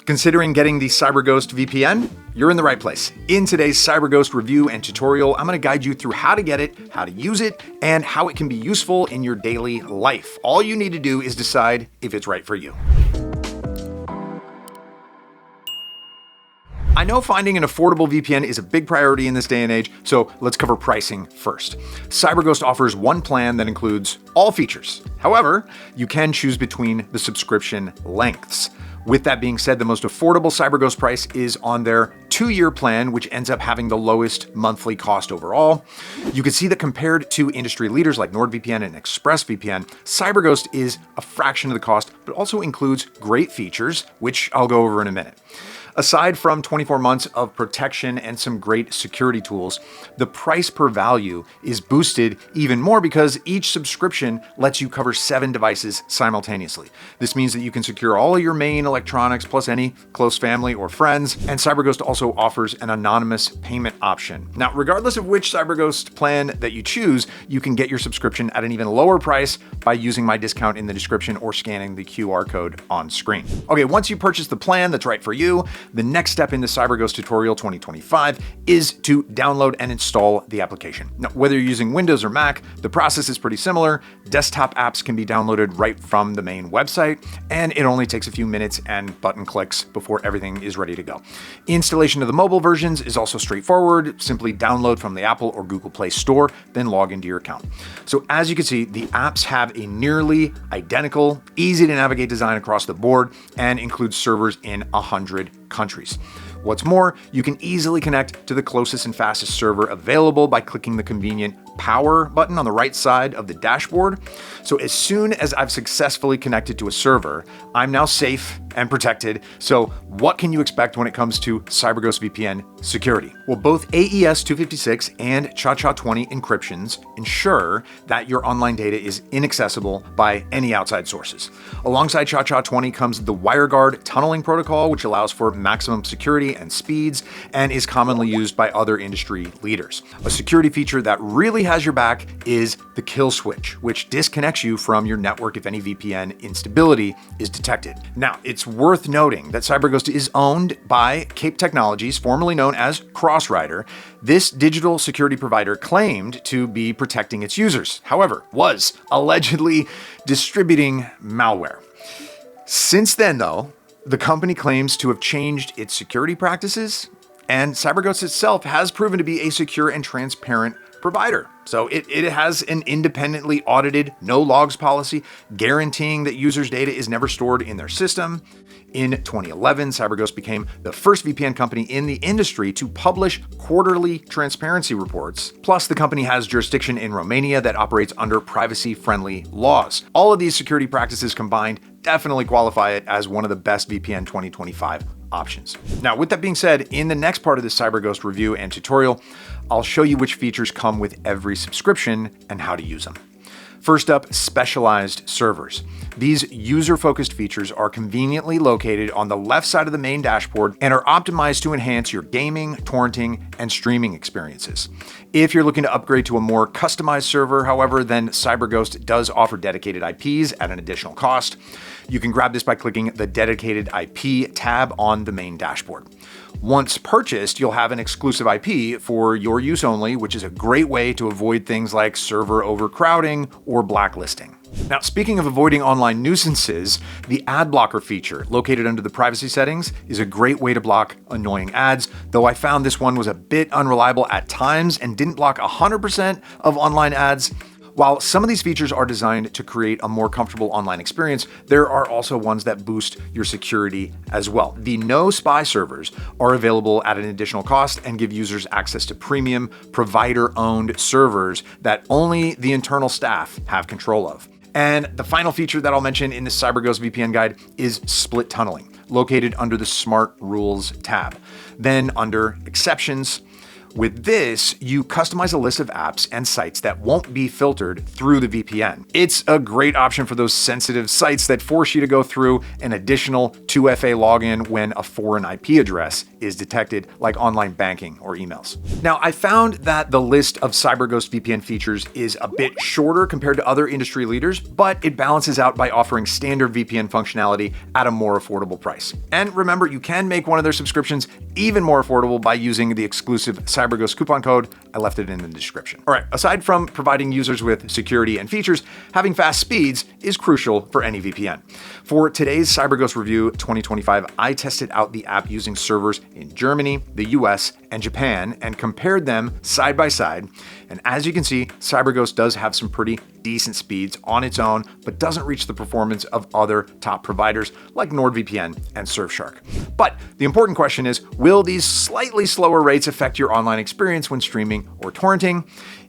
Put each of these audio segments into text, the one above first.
Considering getting the CyberGhost VPN? You're in the right place. In today's CyberGhost review and tutorial, I'm going to guide you through how to get it, how to use it, and how it can be useful in your daily life. All you need to do is decide if it's right for you. I know finding an affordable VPN is a big priority in this day and age, so let's cover pricing first. CyberGhost offers one plan that includes all features. However, you can choose between the subscription lengths. With that being said, the most affordable CyberGhost price is on their 2-year plan, which ends up having the lowest monthly cost overall. You can see that compared to industry leaders like NordVPN and ExpressVPN, CyberGhost is a fraction of the cost, but also includes great features, which I'll go over in a minute. Aside from 24 months of protection and some great security tools, the price per value is boosted even more because each subscription lets you cover 7 devices simultaneously. This means that you can secure all of your main electronics plus any close family or friends, and CyberGhost also offers an anonymous payment option. Now, regardless of which CyberGhost plan that you choose, you can get your subscription at an even lower price by using my discount in the description or scanning the QR code on screen. Okay, once you purchase the plan that's right for you, the next step in the CyberGhost tutorial 2025 is to download and install the application. Now, whether you're using Windows or Mac, the process is pretty similar. Desktop apps can be downloaded right from the main website, and it only takes a few minutes and button clicks before everything is ready to go. Installation of the mobile versions is also straightforward. Simply download from the Apple or Google Play Store, then log into your account. So as you can see, the apps have a nearly identical, easy to navigate design across the board and includes servers in 100 countries. What's more, you can easily connect to the closest and fastest server available by clicking the convenient power button on the right side of the dashboard. So as soon as I've successfully connected to a server, I'm now safe and protected. So what can you expect when it comes to CyberGhost VPN security? Well, both AES 256 and SHA-SHA-20 encryptions ensure that your online data is inaccessible by any outside sources. Alongside SHA-SHA-20 comes the WireGuard tunneling protocol, which allows for maximum security and speeds and is commonly used by other industry leaders. A security feature that really has your back is the kill switch, which disconnects you from your network if any VPN instability is detected. Now, it's worth noting that CyberGhost is owned by Cape Technologies, formerly known as Crossrider. This digital security provider claimed to be protecting its users, however, was allegedly distributing malware. Since then, though, the company claims to have changed its security practices, and CyberGhost itself has proven to be a secure and transparent provider. So it has an independently audited no logs policy, guaranteeing that users' data is never stored in their system. In 2011, CyberGhost became the first VPN company in the industry to publish quarterly transparency reports. Plus, the company has jurisdiction in Romania that operates under privacy-friendly laws. All of these security practices combined definitely qualify it as one of the best VPN 2025 options. Now, with that being said, in the next part of the CyberGhost review and tutorial, I'll show you which features come with every subscription and how to use them. First up, specialized servers. These user-focused features are conveniently located on the left side of the main dashboard and are optimized to enhance your gaming, torrenting, and streaming experiences. If you're looking to upgrade to a more customized server, however, then CyberGhost does offer dedicated IPs at an additional cost. You can grab this by clicking the Dedicated IP tab on the main dashboard. Once purchased, you'll have an exclusive IP for your use only, which is a great way to avoid things like server overcrowding or blacklisting. Now, speaking of avoiding online nuisances, the ad blocker feature located under the privacy settings is a great way to block annoying ads, though I found this one was a bit unreliable at times and didn't block 100% of online ads. While some of these features are designed to create a more comfortable online experience, there are also ones that boost your security as well. The no spy servers are available at an additional cost and give users access to premium provider-owned servers that only the internal staff have control of. And the final feature that I'll mention in this CyberGhost VPN guide is split tunneling, located under the Smart Rules tab. Then under Exceptions, With this, you customize a list of apps and sites that won't be filtered through the VPN. It's a great option for those sensitive sites that force you to go through an additional 2FA login when a foreign IP address is detected, like online banking or emails. Now, I found that the list of CyberGhost VPN features is a bit shorter compared to other industry leaders, but it balances out by offering standard VPN functionality at a more affordable price. And remember, you can make one of their subscriptions even more affordable by using the exclusive CyberGhost coupon code. I left it in the description. All right, aside from providing users with security and features, having fast speeds is crucial for any VPN. For today's CyberGhost Review 2025, I tested out the app using servers in Germany, the US, and Japan, and compared them side by side. And as you can see, CyberGhost does have some pretty decent speeds on its own, but doesn't reach the performance of other top providers like NordVPN and Surfshark. But the important question is, will these slightly slower rates affect your online experience when streaming or torrenting?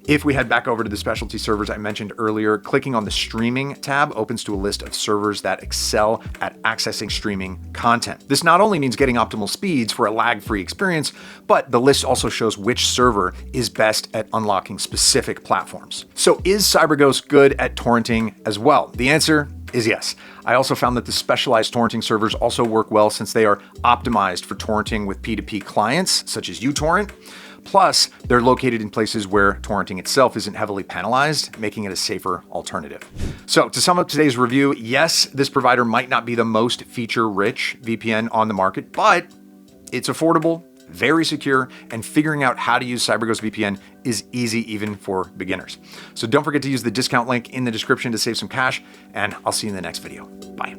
If we head back over to the specialty servers I mentioned earlier, clicking on the streaming tab opens to a list of servers that excel at accessing streaming content. This not only means getting optimal speeds for a lag-free experience, but the list also shows which server is best at unlocking specific platforms. So is CyberGhost good at torrenting as well? The answer is yes. I also found that the specialized torrenting servers also work well since they are optimized for torrenting with P2P clients, such as uTorrent. Plus, they're located in places where torrenting itself isn't heavily penalized, making it a safer alternative. So to sum up today's review, yes, this provider might not be the most feature-rich VPN on the market, but it's affordable, very secure, and figuring out how to use CyberGhost VPN is easy even for beginners. So don't forget to use the discount link in the description to save some cash, and I'll see you in the next video. Bye.